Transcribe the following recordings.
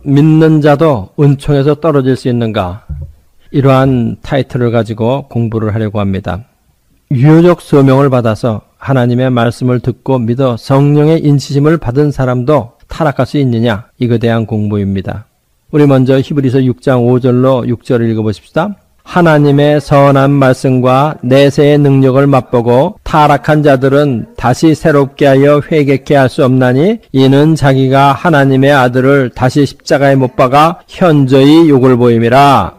믿는 자도 은총에서 떨어질 수 있는가? 이러한 타이틀을 가지고 공부를 하려고 합니다. 유효적 소명을 받아서 하나님의 말씀을 듣고 믿어 성령의 인치심을 받은 사람도 타락할 수 있느냐? 이거에 대한 공부입니다. 우리 먼저 히브리서 6장 5절로 6절을 읽어보십시다. 하나님의 선한 말씀과 내세의 능력을 맛보고 타락한 자들은 다시 새롭게 하여 회개케 할 수 없나니 이는 자기가 하나님의 아들을 다시 십자가에 못 박아 현저히 욕을 보임이라.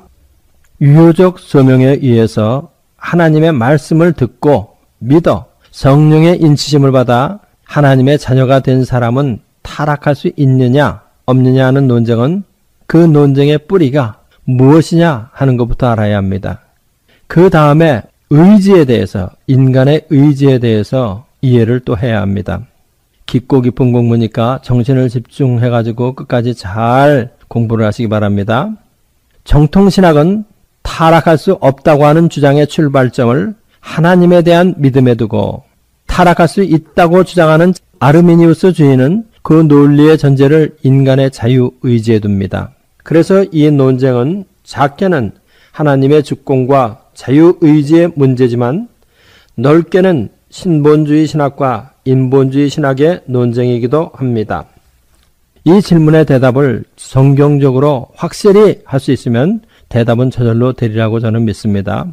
유효적 소명에 의해서 하나님의 말씀을 듣고 믿어 성령의 인치심을 받아 하나님의 자녀가 된 사람은 타락할 수 있느냐 없느냐 하는 논쟁은 그 논쟁의 뿌리가 무엇이냐 하는 것부터 알아야 합니다. 그 다음에 의지에 대해서, 인간의 의지에 대해서 이해를 또 해야 합니다. 깊고 깊은 공부니까 정신을 집중해가지고 끝까지 잘 공부를 하시기 바랍니다. 정통신학은 타락할 수 없다고 하는 주장의 출발점을 하나님에 대한 믿음에 두고 타락할 수 있다고 주장하는 아르미니우스 주의는 그 논리의 전제를 인간의 자유의지에 둡니다. 그래서 이 논쟁은 작게는 하나님의 주권과 자유의지의 문제지만 넓게는 신본주의 신학과 인본주의 신학의 논쟁이기도 합니다. 이 질문의 대답을 성경적으로 확실히 할 수 있으면 대답은 저절로 되리라고 저는 믿습니다.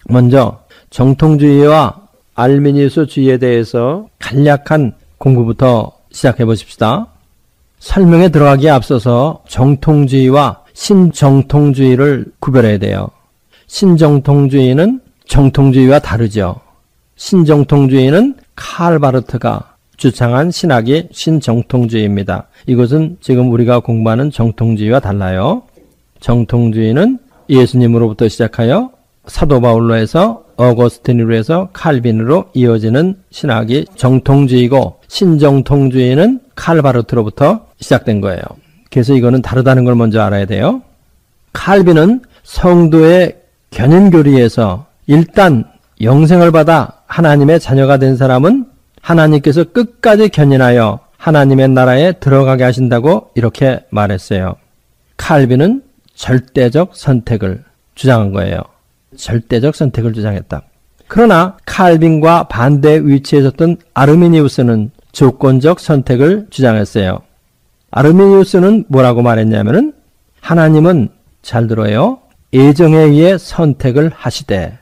먼저 정통주의와 알미니우스주의에 대해서 간략한 공부부터 시작해 보십시다. 설명에 들어가기에 앞서서 정통주의와 신정통주의를 구별해야 돼요. 신정통주의는 정통주의와 다르죠. 신정통주의는 칼 바르트가 주창한 신학이 신정통주의입니다. 이것은 지금 우리가 공부하는 정통주의와 달라요. 정통주의는 예수님으로부터 시작하여 사도 바울로에서 어거스틴으로 해서 칼빈으로 이어지는 신학이 정통주의고 신정통주의는 칼 바르트로부터 시작된 거예요. 그래서 이거는 다르다는 걸 먼저 알아야 돼요. 칼빈은 성도의 견인교리에서 일단 영생을 받아 하나님의 자녀가 된 사람은 하나님께서 끝까지 견인하여 하나님의 나라에 들어가게 하신다고 이렇게 말했어요. 칼빈은 절대적 선택을 주장한 거예요. 절대적 선택을 주장했다. 그러나 칼빈과 반대 위치에 섰던 아르미니우스는 조건적 선택을 주장했어요. 아르미니우스는 뭐라고 말했냐면은 하나님은 잘 들어요. 애정에 의해 선택을 하시되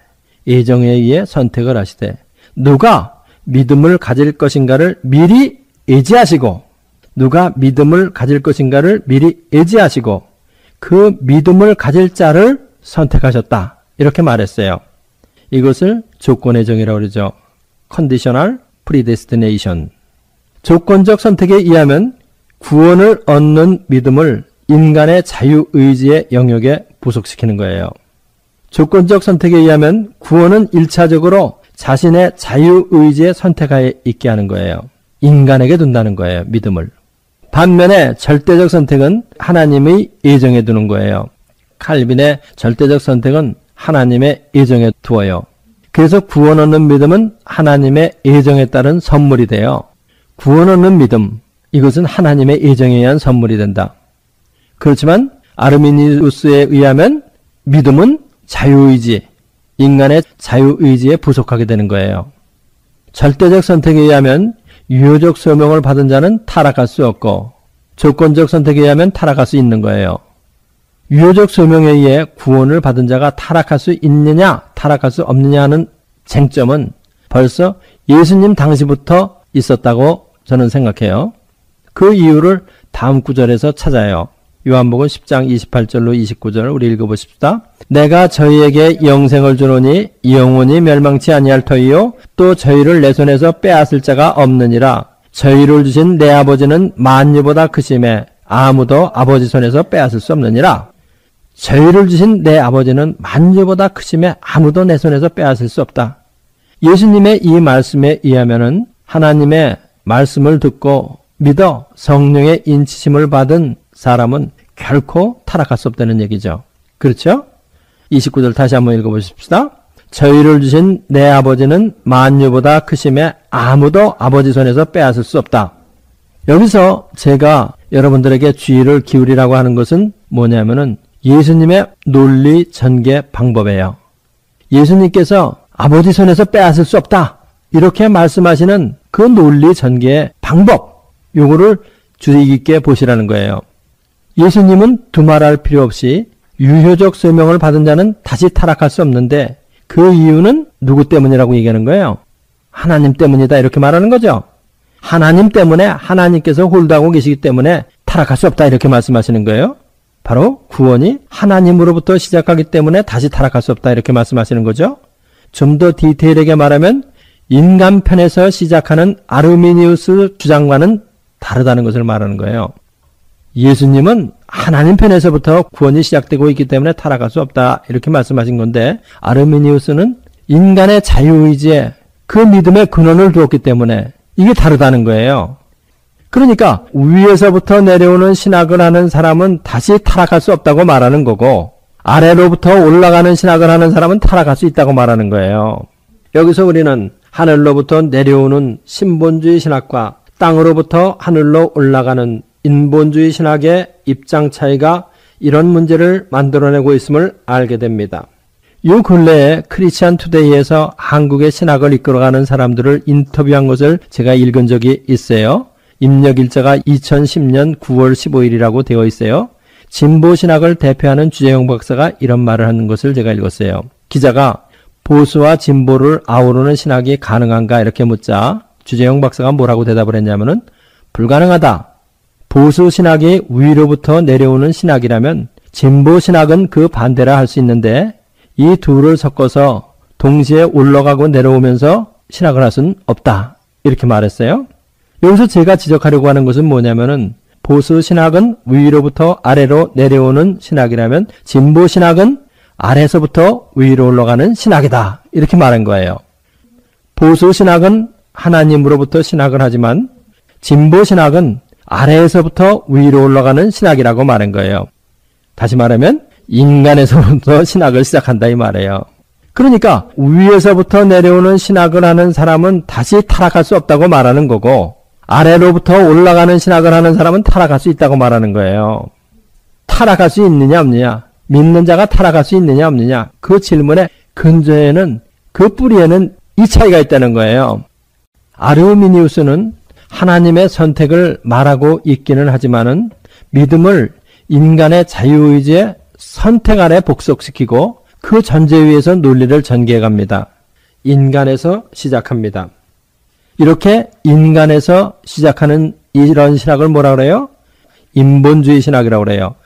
애정에 의해 선택을 하시되 누가 믿음을 가질 것인가를 미리 예지하시고 누가 믿음을 가질 것인가를 미리 예지하시고 그 믿음을 가질 자를 선택하셨다. 이렇게 말했어요. 이것을 조건의 정의라고 그러죠. Conditional Predestination. 조건적 선택에 의하면 구원을 얻는 믿음을 인간의 자유의지의 영역에 부속시키는 거예요. 조건적 선택에 의하면 구원은 1차적으로 자신의 자유의지에 선택하에 있게 하는 거예요. 인간에게 둔다는 거예요. 믿음을. 반면에 절대적 선택은 하나님의 예정에 두는 거예요. 칼빈의 절대적 선택은 하나님의 예정에 두어요. 그래서 구원 얻는 믿음은 하나님의 예정에 따른 선물이 돼요. 구원 얻는 믿음, 이것은 하나님의 예정에 의한 선물이 된다. 그렇지만 아르미니우스에 의하면 믿음은 자유의지, 인간의 자유의지에 부속하게 되는 거예요. 절대적 선택에 의하면 유효적 소명을 받은 자는 타락할 수 없고 조건적 선택에 의하면 타락할 수 있는 거예요. 유효적 소명에 의해 구원을 받은 자가 타락할 수 있느냐 타락할 수 없느냐 하는 쟁점은 벌써 예수님 당시부터 있었다고 저는 생각해요. 그 이유를 다음 구절에서 찾아요. 요한복음 10장 28절로 29절 우리 읽어보십시다. 내가 저희에게 영생을 주노니 영원히 멸망치 아니할 터이요 또 저희를 내 손에서 빼앗을 자가 없느니라. 저희를 주신 내 아버지는 만유보다 크심에 아무도 아버지 손에서 빼앗을 수 없느니라. 저희를 주신 내 아버지는 만유보다 크심에 아무도 내 손에서 빼앗을 수 없다. 예수님의 이 말씀에 의하면은 하나님의 말씀을 듣고 믿어 성령의 인치심을 받은 사람은 결코 타락할 수 없다는 얘기죠. 그렇죠? 29절 다시 한번 읽어보십시다. 저희를 주신 내 아버지는 만유보다 크심에 아무도 아버지 손에서 빼앗을 수 없다. 여기서 제가 여러분들에게 주의를 기울이라고 하는 것은 뭐냐면은 예수님의 논리 전개 방법이에요. 예수님께서 아버지 손에서 빼앗을 수 없다, 이렇게 말씀하시는 그 논리 전개의 방법, 요거를 주의 깊게 보시라는 거예요. 예수님은 두말할 필요 없이 유효적 소명을 받은 자는 다시 타락할 수 없는데 그 이유는 누구 때문이라고 얘기하는 거예요? 하나님 때문이다, 이렇게 말하는 거죠. 하나님 때문에, 하나님께서 홀드하고 계시기 때문에 타락할 수 없다, 이렇게 말씀하시는 거예요. 바로 구원이 하나님으로부터 시작하기 때문에 다시 타락할 수 없다, 이렇게 말씀하시는 거죠. 좀 더 디테일하게 말하면 인간 편에서 시작하는 아르미니우스 주장과는 다르다는 것을 말하는 거예요. 예수님은 하나님 편에서부터 구원이 시작되고 있기 때문에 타락할 수 없다, 이렇게 말씀하신 건데, 아르미니우스는 인간의 자유의지에 그 믿음의 근원을 두었기 때문에 이게 다르다는 거예요. 그러니까 위에서부터 내려오는 신학을 하는 사람은 다시 타락할 수 없다고 말하는 거고, 아래로부터 올라가는 신학을 하는 사람은 타락할 수 있다고 말하는 거예요. 여기서 우리는 하늘로부터 내려오는 신본주의 신학과 땅으로부터 하늘로 올라가는 인본주의 신학의 입장 차이가 이런 문제를 만들어내고 있음을 알게 됩니다. 요 근래에 크리스찬 투데이에서 한국의 신학을 이끌어가는 사람들을 인터뷰한 것을 제가 읽은 적이 있어요. 입력일자가 2010년 9월 15일이라고 되어 있어요. 진보신학을 대표하는 주재영 박사가 이런 말을 하는 것을 제가 읽었어요. 기자가 보수와 진보를 아우르는 신학이 가능한가, 이렇게 묻자 주재영 박사가 뭐라고 대답을 했냐면은 불가능하다. 보수 신학이 위로부터 내려오는 신학이라면 진보 신학은 그 반대라 할 수 있는데 이 둘을 섞어서 동시에 올라가고 내려오면서 신학을 할 수는 없다, 이렇게 말했어요. 여기서 제가 지적하려고 하는 것은 뭐냐면은 보수 신학은 위로부터 아래로 내려오는 신학이라면 진보 신학은 아래에서부터 위로 올라가는 신학이다, 이렇게 말한 거예요. 보수 신학은 하나님으로부터 신학을 하지만 진보 신학은 아래에서부터 위로 올라가는 신학이라고 말한 거예요. 다시 말하면 인간에서부터 신학을 시작한다, 이 말이에요. 그러니까 위에서부터 내려오는 신학을 하는 사람은 다시 타락할 수 없다고 말하는 거고, 아래로부터 올라가는 신학을 하는 사람은 타락할 수 있다고 말하는 거예요. 타락할 수 있느냐 없느냐, 믿는 자가 타락할 수 있느냐 없느냐, 그 질문의 근저에는, 그 뿌리에는 이 차이가 있다는 거예요. 아르미니우스는 하나님의 선택을 말하고 있기는 하지만은 믿음을 인간의 자유의지의 선택 아래 복속시키고 그 전제 위에서 논리를 전개해 갑니다. 인간에서 시작합니다. 이렇게 인간에서 시작하는 이런 신학을 뭐라 그래요? 인본주의 신학이라고 그래요.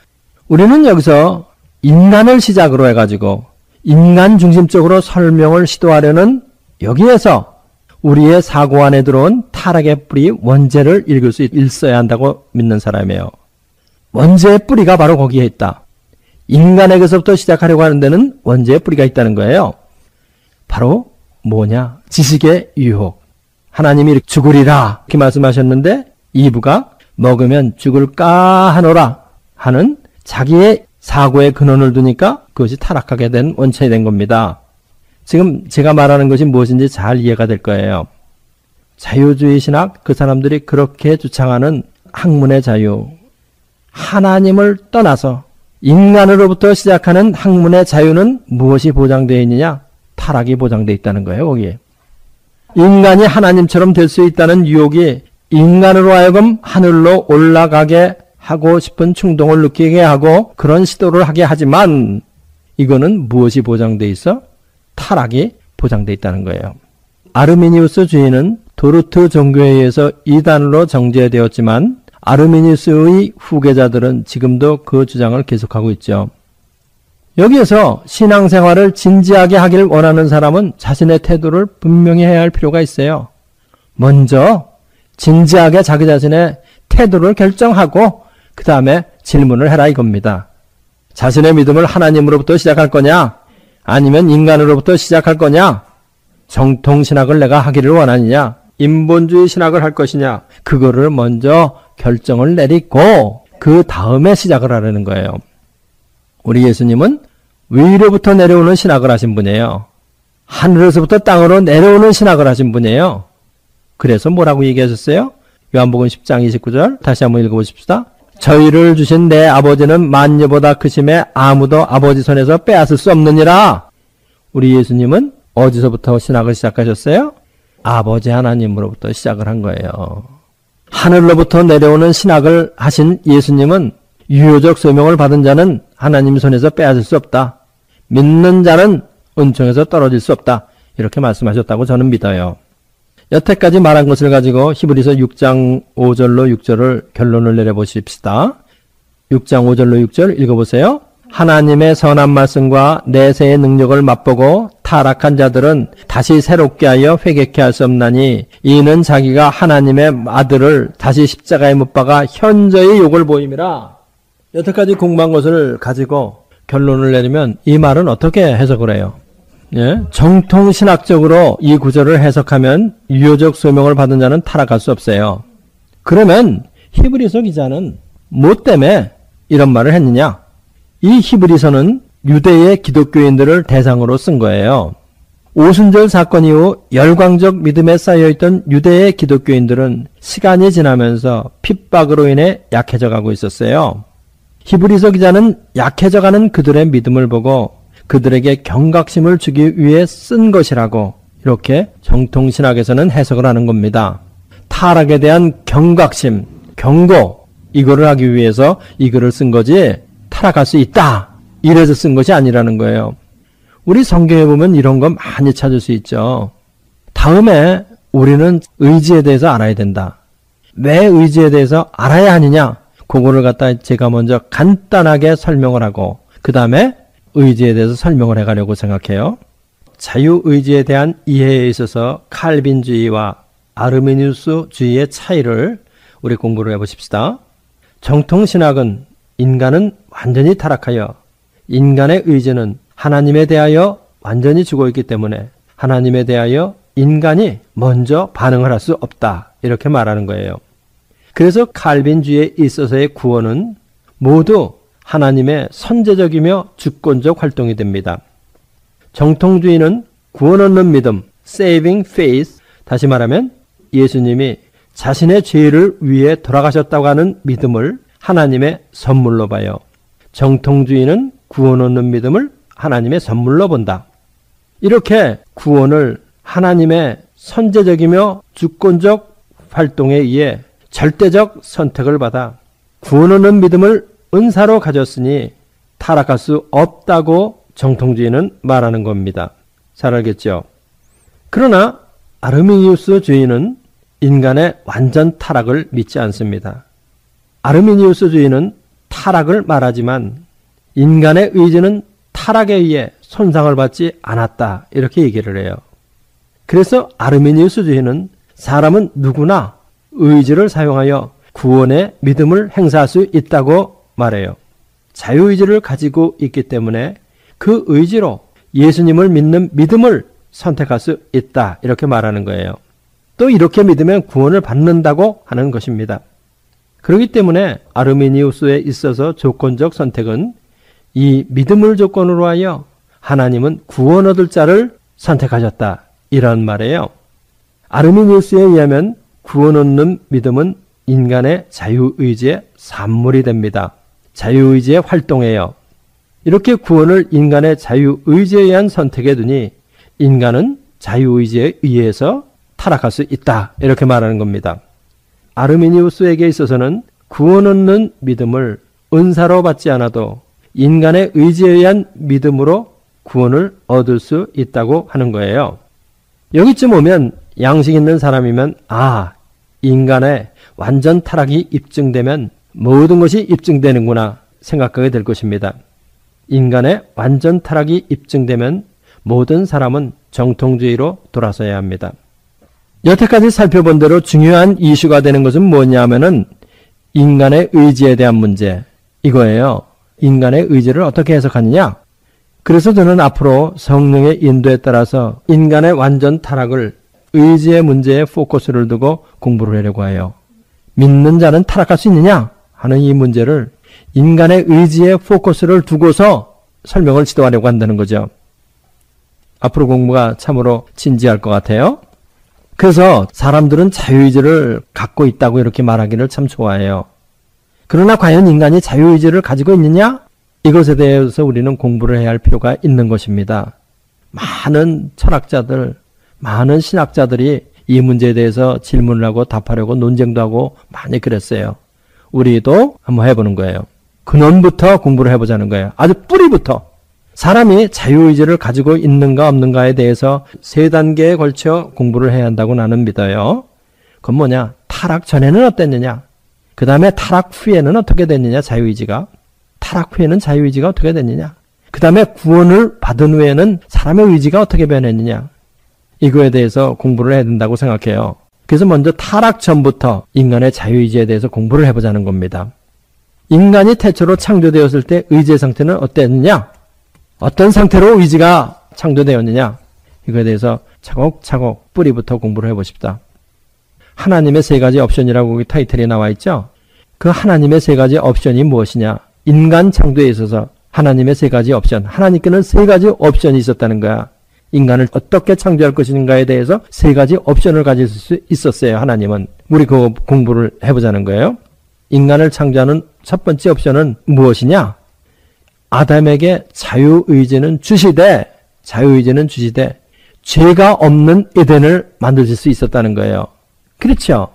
우리는 여기서 인간을 시작으로 해가지고 인간 중심적으로 설명을 시도하려는, 여기에서 우리의 사고 안에 들어온 타락의 뿌리 원죄를 읽을 수 있어야 한다고 믿는 사람이에요. 원죄의 뿌리가 바로 거기에 있다. 인간에게서부터 시작하려고 하는 데는 원죄의 뿌리가 있다는 거예요. 바로 뭐냐? 지식의 유혹. 하나님이 죽으리라, 이렇게 말씀하셨는데 이브가 먹으면 죽을까 하노라 하는 자기의 사고의 근원을 두니까 그것이 타락하게 된 원천이 된 겁니다. 지금 제가 말하는 것이 무엇인지 잘 이해가 될 거예요. 자유주의 신학, 그 사람들이 그렇게 주창하는 학문의 자유, 하나님을 떠나서 인간으로부터 시작하는 학문의 자유는 무엇이 보장되어 있느냐? 타락이 보장되어 있다는 거예요, 거기에. 인간이 하나님처럼 될 수 있다는 유혹이 인간으로 하여금 하늘로 올라가게 하고 싶은 충동을 느끼게 하고 그런 시도를 하게 하지만 이거는 무엇이 보장되어 있어? 타락이 보장되어 있다는 거예요. 아르미니우스 주의는 도르트 종교에 의해서 이단으로 정죄되었지만 아르미니우스의 후계자들은 지금도 그 주장을 계속하고 있죠. 여기에서 신앙생활을 진지하게 하길 원하는 사람은 자신의 태도를 분명히 해야 할 필요가 있어요. 먼저 진지하게 자기 자신의 태도를 결정하고 그 다음에 질문을 해라, 이겁니다. 자신의 믿음을 하나님으로부터 시작할 거냐? 아니면 인간으로부터 시작할 거냐? 정통신학을 내가 하기를 원하느냐? 인본주의 신학을 할 것이냐? 그거를 먼저 결정을 내리고 그 다음에 시작을 하려는 거예요. 우리 예수님은 위로부터 내려오는 신학을 하신 분이에요. 하늘에서부터 땅으로 내려오는 신학을 하신 분이에요. 그래서 뭐라고 얘기하셨어요? 요한복음 10장 29절 다시 한번 읽어보십시다. 저희를 주신 내 아버지는 만유보다 크심에 아무도 아버지 손에서 빼앗을 수 없느니라. 우리 예수님은 어디서부터 신학을 시작하셨어요? 아버지 하나님으로부터 시작을 한 거예요. 하늘로부터 내려오는 신학을 하신 예수님은 유효적 소명을 받은 자는 하나님 손에서 빼앗을 수 없다. 믿는 자는 은총에서 떨어질 수 없다. 이렇게 말씀하셨다고 저는 믿어요. 여태까지 말한 것을 가지고 히브리서 6장 5절로 6절을 결론을 내려보십시다. 6장 5절로 6절 읽어보세요. 하나님의 선한 말씀과 내세의 능력을 맛보고 타락한 자들은 다시 새롭게 하여 회개케 할 수 없나니 이는 자기가 하나님의 아들을 다시 십자가에 못 박아 현저히 욕을 보임이라. 여태까지 공부한 것을 가지고 결론을 내리면 이 말은 어떻게 해석을 해요? 예? 정통신학적으로 이 구절을 해석하면 유효적 소명을 받은 자는 타락할 수 없어요. 그러면 히브리서 기자는 뭐 때문에 이런 말을 했느냐? 이 히브리서는 유대의 기독교인들을 대상으로 쓴 거예요. 오순절 사건 이후 열광적 믿음에 쌓여있던 유대의 기독교인들은 시간이 지나면서 핍박으로 인해 약해져 가고 있었어요. 히브리서 기자는 약해져가는 그들의 믿음을 보고 그들에게 경각심을 주기 위해 쓴 것이라고 이렇게 정통신학에서는 해석을 하는 겁니다. 타락에 대한 경각심, 경고 이거를 하기 위해서 이 글을 쓴 거지 타락할 수 있다 이래서 쓴 것이 아니라는 거예요. 우리 성경에 보면 이런 거 많이 찾을 수 있죠. 다음에 우리는 의지에 대해서 알아야 된다. 왜 의지에 대해서 알아야 하느냐? 그거를 갖다 제가 먼저 간단하게 설명을 하고 그 다음에 의지에 대해서 설명을 해가려고 생각해요. 자유의지에 대한 이해에 있어서 칼빈주의와 아르미니우스주의의 차이를 우리 공부를 해보십시다. 정통신학은 인간은 완전히 타락하여 인간의 의지는 하나님에 대하여 완전히 죽어 있기 때문에 하나님에 대하여 인간이 먼저 반응을 할 수 없다 이렇게 말하는 거예요. 그래서 칼빈주의에 있어서의 구원은 모두 하나님의 선제적이며 주권적 활동이 됩니다. 정통주의는 구원 얻는 믿음, saving faith, 다시 말하면 예수님이 자신의 죄를 위해 돌아가셨다고 하는 믿음을 하나님의 선물로 봐요. 정통주의는 구원 얻는 믿음을 하나님의 선물로 본다. 이렇게 구원을 하나님의 선제적이며 주권적 활동에 의해 절대적 선택을 받아 구원 얻는 믿음을 은사로 가졌으니 타락할 수 없다고 정통주의는 말하는 겁니다. 잘 알겠죠? 그러나 아르미니우스주의는 인간의 완전 타락을 믿지 않습니다. 아르미니우스주의는 타락을 말하지만 인간의 의지는 타락에 의해 손상을 받지 않았다 이렇게 얘기를 해요. 그래서 아르미니우스주의는 사람은 누구나 의지를 사용하여 구원의 믿음을 행사할 수 있다고 말해요. 자유의지를 가지고 있기 때문에 그 의지로 예수님을 믿는 믿음을 선택할 수 있다 이렇게 말하는 거예요. 또 이렇게 믿으면 구원을 받는다고 하는 것입니다. 그렇기 때문에 아르미니우스에 있어서 조건적 선택은 이 믿음을 조건으로 하여 하나님은 구원 얻을 자를 선택하셨다 이런 말이에요. 아르미니우스에 의하면 구원 얻는 믿음은 인간의 자유의지의 산물이 됩니다. 자유의지의 활동이에요. 이렇게 구원을 인간의 자유의지에 의한 선택에 두니 인간은 자유의지에 의해서 타락할 수 있다 이렇게 말하는 겁니다. 아르미니우스에게 있어서는 구원 얻는 믿음을 은사로 받지 않아도 인간의 의지에 의한 믿음으로 구원을 얻을 수 있다고 하는 거예요. 여기쯤 오면 양식 있는 사람이면 인간의 완전 타락이 입증되면 모든 것이 입증되는구나 생각하게 될 것입니다. 인간의 완전 타락이 입증되면 모든 사람은 정통주의로 돌아서야 합니다. 여태까지 살펴본 대로 중요한 이슈가 되는 것은 뭐냐면은 인간의 의지에 대한 문제 이거예요. 인간의 의지를 어떻게 해석하느냐? 그래서 저는 앞으로 성령의 인도에 따라서 인간의 완전 타락을 의지의 문제에 포커스를 두고 공부를 하려고 해요. 믿는 자는 타락할 수 있느냐 하는 이 문제를 인간의 의지에 포커스를 두고서 설명을 지도하려고 한다는 거죠. 앞으로 공부가 참으로 진지할 것 같아요. 그래서 사람들은 자유의지를 갖고 있다고 이렇게 말하기를 참 좋아해요. 그러나 과연 인간이 자유의지를 가지고 있느냐? 이것에 대해서 우리는 공부를 해야 할 필요가 있는 것입니다. 많은 철학자들, 많은 신학자들이 이 문제에 대해서 질문을 하고 답하려고 논쟁도 하고 많이 그랬어요. 우리도 한번 해보는 거예요. 근원부터 공부를 해보자는 거예요. 아주 뿌리부터. 사람이 자유의지를 가지고 있는가 없는가에 대해서 3단계에 걸쳐 공부를 해야 한다고 나는 믿어요. 그건 뭐냐? 타락 전에는 어땠느냐? 그 다음에 타락 후에는 어떻게 됐느냐? 자유의지가. 타락 후에는 자유의지가 어떻게 됐느냐? 그 다음에 구원을 받은 후에는 사람의 의지가 어떻게 변했느냐? 이거에 대해서 공부를 해야 된다고 생각해요. 그래서 먼저 타락 전부터 인간의 자유의지에 대해서 공부를 해보자는 겁니다. 인간이 태초로 창조되었을 때 의지의 상태는 어땠느냐? 어떤 상태로 의지가 창조되었느냐? 이거에 대해서 차곡차곡 뿌리부터 공부를 해보십시다. 하나님의 3가지 옵션이라고 타이틀이 나와 있죠? 그 하나님의 3가지 옵션이 무엇이냐? 인간 창조에 있어서 하나님의 3가지 옵션. 하나님께는 3가지 옵션이 있었다는 거야. 인간을 어떻게 창조할 것인가에 대해서 3가지 옵션을 가질 수 있었어요. 하나님은. 우리 그거 공부를 해보자는 거예요. 인간을 창조하는 첫 번째 옵션은 무엇이냐? 아담에게 자유의지는 주시되 죄가 없는 에덴을 만드실 수 있었다는 거예요. 그렇죠?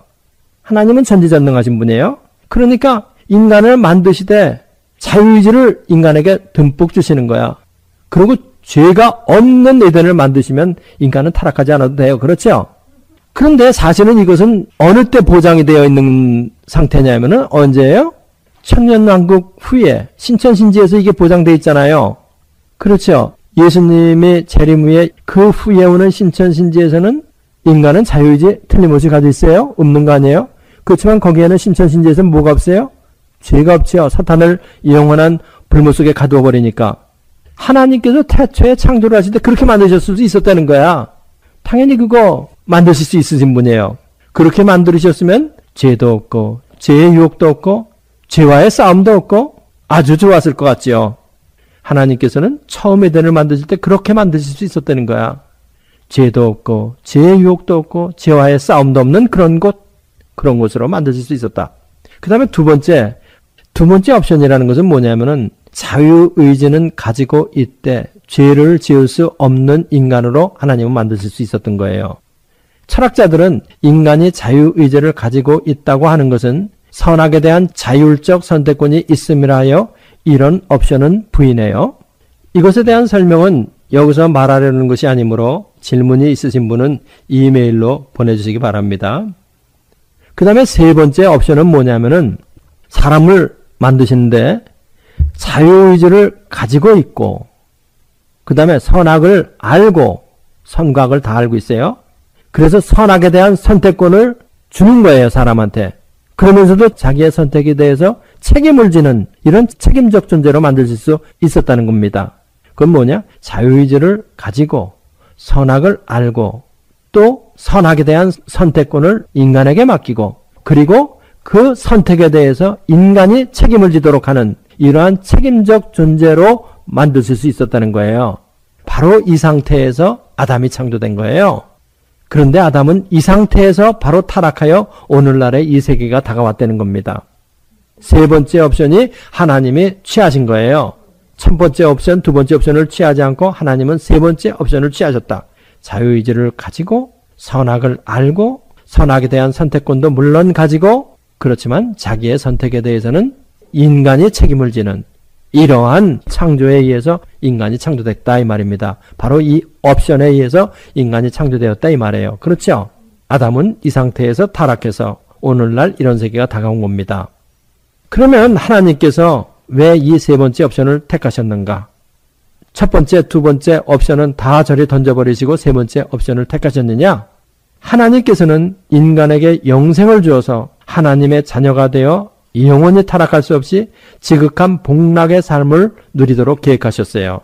하나님은 전지전능하신 분이에요. 그러니까 인간을 만드시되 자유의지를 인간에게 듬뿍 주시는 거야. 그리고 죄가 없는 에덴을 만드시면 인간은 타락하지 않아도 돼요. 그렇죠? 그런데 사실은 이것은 어느 때 보장이 되어 있는 상태냐면은 언제예요? 천년왕국 후에 신천신지에서 이게 보장되어 있잖아요. 그렇죠? 예수님의 재림 후에 그 후에 오는 신천신지에서는 인간은 자유의지 틀림없이 가지고 있어요? 없는 거 아니에요? 그렇지만 거기에는 신천신지에서는 뭐가 없어요? 죄가 없죠. 사탄을 영원한 불못 속에 가두어 버리니까. 하나님께서 태초에 창조를 하실 때 그렇게 만드셨을 수 있었다는 거야. 당연히 그거 만드실 수 있으신 분이에요. 그렇게 만드셨으면 죄도 없고 죄의 유혹도 없고 죄와의 싸움도 없고 아주 좋았을 것 같지요. 하나님께서는 처음 에덴을 만드실 때 그렇게 만드실 수 있었다는 거야. 죄도 없고 죄의 유혹도 없고 죄와의 싸움도 없는 그런 곳으로 만드실 수 있었다. 그 다음에 두 번째 옵션이라는 것은 뭐냐면은 자유의지는 가지고 있되 죄를 지을 수 없는 인간으로 하나님은 만드실 수 있었던 거예요. 철학자들은 인간이 자유의지를 가지고 있다고 하는 것은 선악에 대한 자율적 선택권이 있음이라 하여 이런 옵션은 부인해요. 이것에 대한 설명은 여기서 말하려는 것이 아니므로 질문이 있으신 분은 이메일로 보내주시기 바랍니다. 그 다음에 3번째 옵션은 뭐냐면은 사람을 만드시는데 자유의지를 가지고 있고 그 다음에 선악을 알고 선악을 다 알고 있어요. 그래서 선악에 대한 선택권을 주는 거예요. 사람한테. 그러면서도 자기의 선택에 대해서 책임을 지는 이런 책임적 존재로 만드실 수 있었다는 겁니다. 그건 뭐냐? 자유의지를 가지고 선악을 알고 또 선악에 대한 선택권을 인간에게 맡기고 그리고 그 선택에 대해서 인간이 책임을 지도록 하는 이러한 책임적 존재로 만드실 수 있었다는 거예요. 바로 이 상태에서 아담이 창조된 거예요. 그런데 아담은 이 상태에서 바로 타락하여 오늘날의 이 세계가 다가왔다는 겁니다. 3번째 옵션이 하나님이 취하신 거예요. 첫 번째 옵션, 두 번째 옵션을 취하지 않고 하나님은 3번째 옵션을 취하셨다. 자유의지를 가지고 선악을 알고 선악에 대한 선택권도 물론 가지고 그렇지만 자기의 선택에 대해서는 인간이 책임을 지는 이러한 창조에 의해서 인간이 창조됐다 이 말입니다. 바로 이 옵션에 의해서 인간이 창조되었다 이 말이에요. 그렇죠? 아담은 이 상태에서 타락해서 오늘날 이런 세계가 다가온 겁니다. 그러면 하나님께서 왜 이 3번째 옵션을 택하셨는가? 첫 번째, 두 번째 옵션은 다 저리 던져버리시고 3번째 옵션을 택하셨느냐? 하나님께서는 인간에게 영생을 주어서 하나님의 자녀가 되어 영원히 타락할 수 없이 지극한 복락의 삶을 누리도록 계획하셨어요.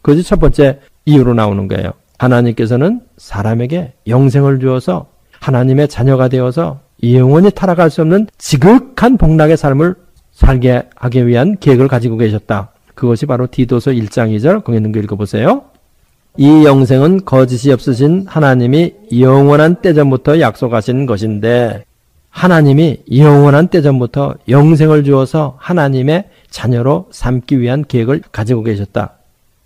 그것이 첫 번째 이유로 나오는 거예요. 하나님께서는 사람에게 영생을 주어서 하나님의 자녀가 되어서 영원히 타락할 수 없는 지극한 복락의 삶을 살게 하기 위한 계획을 가지고 계셨다. 그것이 바로 디도서 1장 2절 거기 있는 거 읽어보세요. 이 영생은 거짓이 없으신 하나님이 영원한 때전부터 약속하신 것인데 하나님이 영원한 때전부터 영생을 주어서 하나님의 자녀로 삼기 위한 계획을 가지고 계셨다.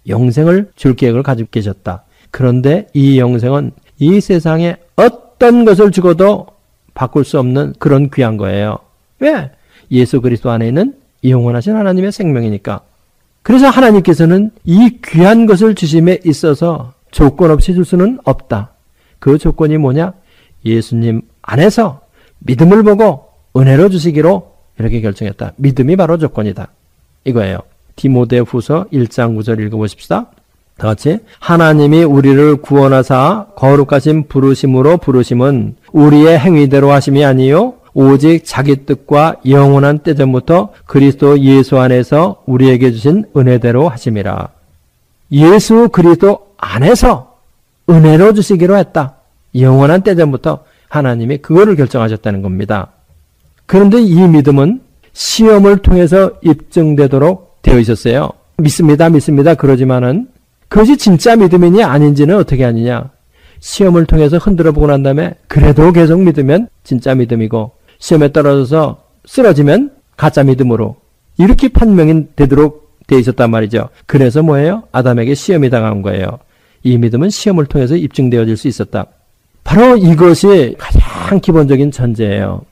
영생을 줄 계획을 가지고 계셨다. 그런데 이 영생은 이 세상에 어떤 것을 주고도 바꿀 수 없는 그런 귀한 거예요. 왜? 예수 그리스도 안에 있는 영원하신 하나님의 생명이니까. 그래서 하나님께서는 이 귀한 것을 주심에 있어서 조건 없이 줄 수는 없다. 그 조건이 뭐냐? 예수님 안에서 믿음을 보고 은혜로 주시기로 이렇게 결정했다. 믿음이 바로 조건이다. 이거예요. 디모데후서 1장 9절 읽어보십시다. 다 같이. 하나님이 우리를 구원하사 거룩하신 부르심으로 부르심은 우리의 행위대로 하심이 아니요 오직 자기 뜻과 영원한 때전부터 그리스도 예수 안에서 우리에게 주신 은혜대로 하심이라. 예수 그리스도 안에서 은혜로 주시기로 했다. 영원한 때전부터 하나님이 그거를 결정하셨다는 겁니다. 그런데 이 믿음은 시험을 통해서 입증되도록 되어 있었어요. 믿습니다, 믿습니다. 그러지만은 그것이 진짜 믿음이냐 아닌지는 어떻게 아느냐. 시험을 통해서 흔들어 보고 난 다음에 그래도 계속 믿으면 진짜 믿음이고 시험에 떨어져서 쓰러지면 가짜 믿음으로 이렇게 판명이 되도록 되어 있었단 말이죠. 그래서 뭐예요? 아담에게 시험이 당한 거예요. 이 믿음은 시험을 통해서 입증되어질 수 있었다. 바로 이것이 가장 기본적인 전제예요.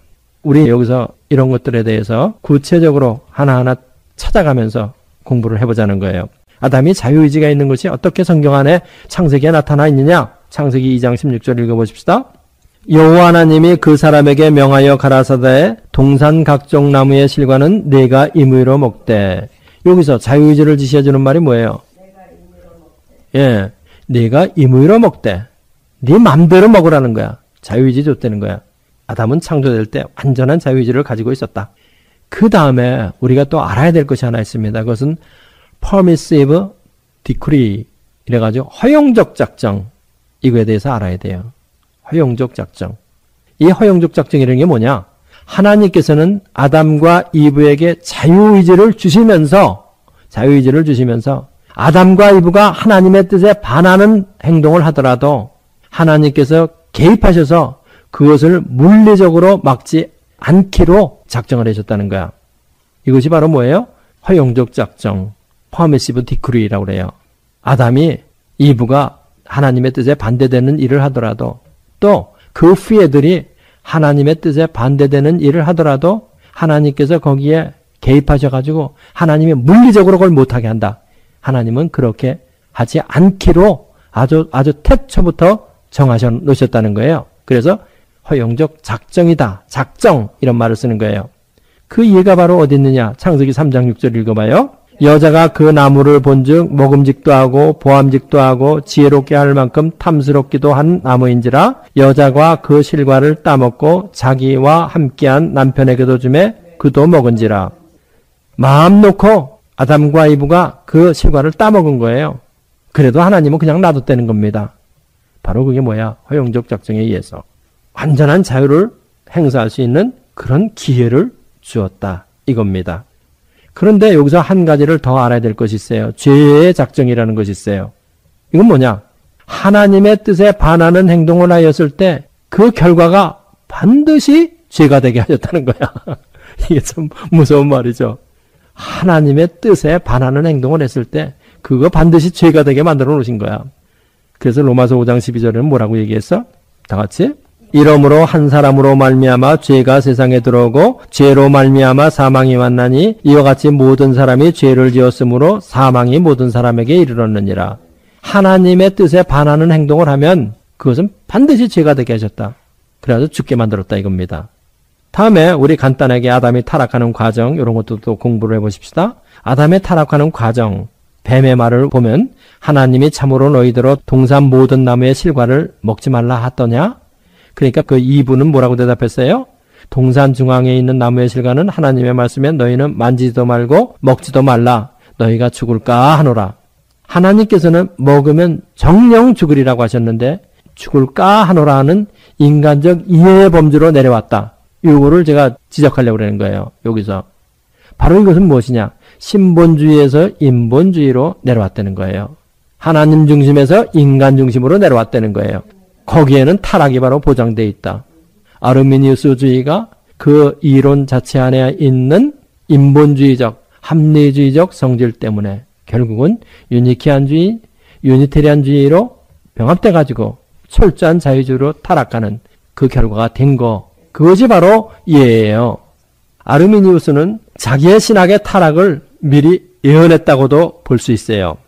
우리 여기서 이런 것들에 대해서 구체적으로 하나하나 찾아가면서 공부를 해보자는 거예요. 아담이 자유의지가 있는 것이 어떻게 성경 안에 창세기에 나타나 있느냐? 창세기 2장 16절 읽어보십시다. 여호와 하나님이 그 사람에게 명하여 가라사대 동산 각종 나무의 실과는 네가 임의로 먹되. 여기서 자유의지를 지시해주는 말이 뭐예요? 예, 네가 임의로 먹되. 네 맘대로 먹으라는 거야. 자유의지 줬다는 거야. 아담은 창조될 때 완전한 자유의지를 가지고 있었다. 그 다음에 우리가 또 알아야 될 것이 하나 있습니다. 그것은 permissive decree 이래가지고 허용적 작정. 이거에 대해서 알아야 돼요. 허용적 작정. 이 허용적 작정이라는 게 뭐냐? 하나님께서는 아담과 이브에게 자유의지를 주시면서 아담과 이브가 하나님의 뜻에 반하는 행동을 하더라도 하나님께서 개입하셔서 그것을 물리적으로 막지 않기로 작정을 해줬다는 거야. 이것이 바로 뭐예요? 허용적 작정, permissive decree라고 그래요. 아담이 이브가 하나님의 뜻에 반대되는 일을 하더라도 또 그 후예들이 하나님의 뜻에 반대되는 일을 하더라도 하나님께서 거기에 개입하셔가지고 하나님이 물리적으로 그걸 못하게 한다. 하나님은 그렇게 하지 않기로 아주 태초부터 정하셔 놓으셨다는 거예요. 그래서 허용적 작정이다. 작정 이런 말을 쓰는 거예요. 그 이해가 바로 어디 있느냐? 창세기 3장 6절 읽어봐요. 여자가 그 나무를 본즉 먹음직도 하고 보암직도 하고 지혜롭게 할 만큼 탐스럽기도 한 나무인지라 여자가 그 실과를 따먹고 자기와 함께한 남편에게도 주매 그도 먹은지라. 마음 놓고 아담과 이브가 그 실과를 따먹은 거예요. 그래도 하나님은 그냥 놔뒀다는 겁니다. 바로 그게 뭐야? 허용적 작정에 의해서 완전한 자유를 행사할 수 있는 그런 기회를 주었다 이겁니다. 그런데 여기서 한 가지를 더 알아야 될 것이 있어요. 죄의 작정이라는 것이 있어요. 이건 뭐냐? 하나님의 뜻에 반하는 행동을 하였을 때 그 결과가 반드시 죄가 되게 하셨다는 거야. 이게 참 무서운 말이죠. 하나님의 뜻에 반하는 행동을 했을 때 그거 반드시 죄가 되게 만들어 놓으신 거야. 그래서 로마서 5장 12절에는 뭐라고 얘기했어? 다 같이. 이러므로 한 사람으로 말미암아 죄가 세상에 들어오고 죄로 말미암아 사망이 왔나니 이와 같이 모든 사람이 죄를 지었으므로 사망이 모든 사람에게 이르렀느니라. 하나님의 뜻에 반하는 행동을 하면 그것은 반드시 죄가 되게 하셨다. 그래서 죽게 만들었다 이겁니다. 다음에 우리 간단하게 아담이 타락하는 과정 이런 것도 또 공부를 해보십시다. 아담의 타락하는 과정 뱀의 말을 보면 하나님이 참으로 너희들로 동산 모든 나무의 실과를 먹지 말라 하더냐? 그러니까 그 이브는 뭐라고 대답했어요? 동산 중앙에 있는 나무의 실과는 하나님의 말씀에 너희는 만지지도 말고 먹지도 말라. 너희가 죽을까 하노라. 하나님께서는 먹으면 정령 죽으리라고 하셨는데 죽을까 하노라 하는 인간적 이해의 범주로 내려왔다. 이거를 제가 지적하려고 그러는 거예요. 여기서. 바로 이것은 무엇이냐? 신본주의에서 인본주의로 내려왔다는 거예요. 하나님 중심에서 인간 중심으로 내려왔다는 거예요. 거기에는 타락이 바로 보장되어 있다. 아르미니우스주의가 그 이론 자체 안에 있는 인본주의적, 합리주의적 성질 때문에 결국은 유니키안주의, 유니테리안주의로 병합돼 가지고 철저한 자유주의로 타락하는 그 결과가 된 거, 그것이 바로 이해예요. 아르미니우스는 자기의 신학의 타락을 미리 예언했다고도 볼 수 있어요.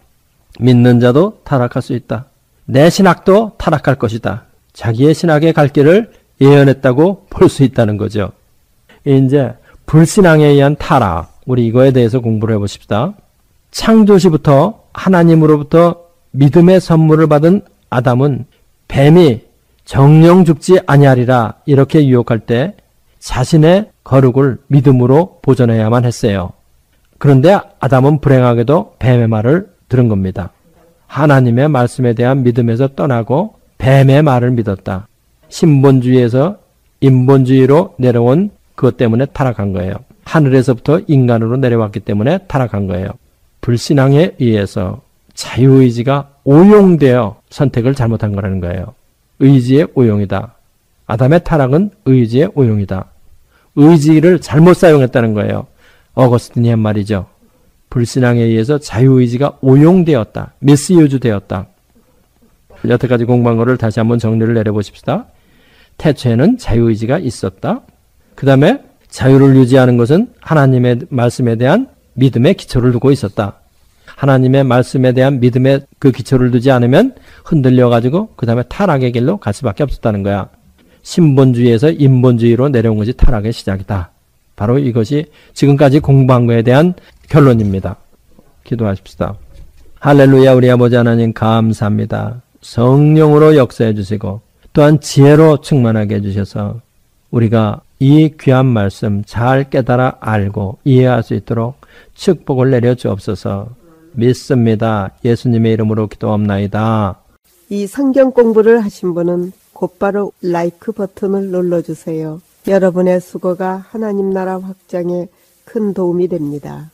믿는 자도 타락할 수 있다. 내 신학도 타락할 것이다. 자기의 신학의 갈 길을 예언했다고 볼 수 있다는 거죠. 이제 불신앙에 의한 타락, 우리 이거에 대해서 공부를 해보십시다. 창조시부터 하나님으로부터 믿음의 선물을 받은 아담은 뱀이 정령 죽지 아니하리라 이렇게 유혹할 때 자신의 거룩을 믿음으로 보존해야만 했어요. 그런데 아담은 불행하게도 뱀의 말을 들은 겁니다. 하나님의 말씀에 대한 믿음에서 떠나고 뱀의 말을 믿었다. 신본주의에서 인본주의로 내려온 그것 때문에 타락한 거예요. 하늘에서부터 인간으로 내려왔기 때문에 타락한 거예요. 불신앙에 의해서 자유의지가 오용되어 선택을 잘못한 거라는 거예요. 의지의 오용이다. 아담의 타락은 의지의 오용이다. 의지를 잘못 사용했다는 거예요. 어거스틴이 한 말이죠. 불신앙에 의해서 자유의지가 오용되었다. 미스유즈 되었다. 여태까지 공부한 거를 다시 한번 정리를 내려보십시다. 태초에는 자유의지가 있었다. 그 다음에 자유를 유지하는 것은 하나님의 말씀에 대한 믿음의 기초를 두고 있었다. 하나님의 말씀에 대한 믿음의 그 기초를 두지 않으면 흔들려가지고 그 다음에 타락의 길로 갈 수밖에 없었다는 거야. 신본주의에서 인본주의로 내려온 것이 타락의 시작이다. 바로 이것이 지금까지 공부한 것에 대한 결론입니다. 기도하십시다. 할렐루야. 우리 아버지 하나님 감사합니다. 성령으로 역사해 주시고 또한 지혜로 충만하게 해주셔서 우리가 이 귀한 말씀 잘 깨달아 알고 이해할 수 있도록 축복을 내려 주옵소서. 믿습니다. 예수님의 이름으로 기도합나이다. 이 성경 공부를 하신 분은 곧바로 라이크 버튼을 눌러주세요. 여러분의 수고가 하나님 나라 확장에 큰 도움이 됩니다.